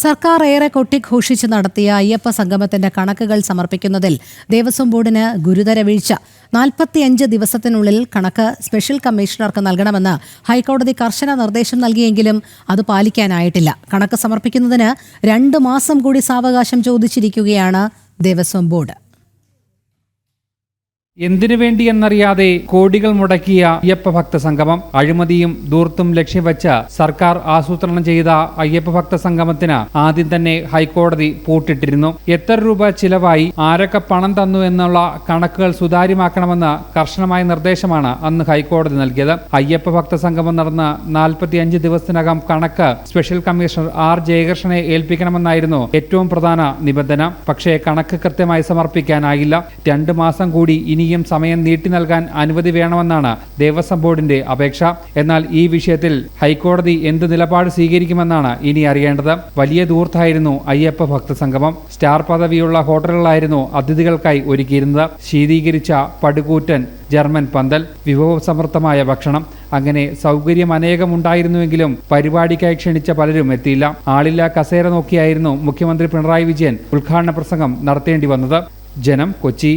സർക്കാർ ഏറെ കൊട്ടിഘോഷിച്ച് നടത്തിയ അയ്യപ്പ സംഗമത്തിന്റെ കണക്കുകൾ സമർപ്പിക്കുന്നതിൽ ദേവസ്വം ബോർഡിന് ഗുരുതര വീഴ്ച. 45 ദിവസത്തിനുള്ളിൽ കണക്ക് സ്പെഷ്യൽ കമ്മീഷണർക്ക് നൽകണമെന്ന് ഹൈക്കോടതി കർശന നിർദ്ദേശം നൽകിയെങ്കിലും അത് പാലിക്കാനായിട്ടില്ല. കണക്ക് സമർപ്പിക്കുന്നതിന് 2 മാസം കൂടി സാവകാശം ചോദിച്ചിരിക്കുകയാണ് ദേവസ്വം ബോർഡ്. എന്തിനു വേണ്ടിയെന്നറിയാതെ കോടികൾ മുടക്കിയ അയ്യപ്പ ഭക്ത സംഗമം, അഴിമതിയും ധൂർത്തും ലക്ഷ്യം വെച്ച് സർക്കാർ ആസൂത്രണം ചെയ്ത അയ്യപ്പ ഭക്ത സംഗമത്തിന് ആദ്യം തന്നെ ഹൈക്കോടതി പൂട്ടിട്ടിരുന്നു. എത്ര രൂപ ചിലവായി, ആരൊക്കെ പണം തന്നു എന്നുള്ള കണക്കുകൾ സുതാര്യമാക്കണമെന്ന് കർശനമായ നിർദ്ദേശമാണ് അന്ന് ഹൈക്കോടതി നൽകിയത്. അയ്യപ്പ ഭക്ത സംഗമം നടന്ന് 45 ദിവസത്തിനകം കണക്ക് സ്പെഷ്യൽ കമ്മീഷണർ ആർ ജയകൃഷ്ണനെ ഏൽപ്പിക്കണമെന്നായിരുന്നു ഏറ്റവും പ്രധാന നിബന്ധന. പക്ഷേ കണക്ക് കൃത്യമായി സമർപ്പിക്കാനായില്ല. 2 മാസം കൂടി ഇനിയും സമയം നീട്ടി നൽകാൻ അനുമതി വേണമെന്നാണ് ദേവസ്വം ബോർഡിന്റെ അപേക്ഷ. എന്നാൽ ഈ വിഷയത്തിൽ ഹൈക്കോടതി എന്ത് നിലപാട് സ്വീകരിക്കുമെന്നാണ് ഇനി അറിയേണ്ടത്. വലിയ ധൂർത്തായിരുന്നു അയ്യപ്പ ഭക്ത സംഗമം. സ്റ്റാർ പദവിയുള്ള ഹോട്ടലുകളായിരുന്നു അതിഥികൾക്കായി ഒരുക്കിയിരുന്നത്. ശീതീകരിച്ച പടുകൂറ്റൻ ജർമ്മൻ പന്തൽ, വിഭവസമൃദ്ധമായ ഭക്ഷണം, അങ്ങനെ സൗകര്യം അനേകമുണ്ടായിരുന്നുവെങ്കിലും പരിപാടിക്കായി ക്ഷണിച്ച പലരും എത്തിയില്ല. ആളില്ല കസേര നോക്കിയായിരുന്നു മുഖ്യമന്ത്രി പിണറായി വിജയൻ ഉദ്ഘാടന പ്രസംഗം നടത്തേണ്ടി വന്നത്. ജനം, കൊച്ചി.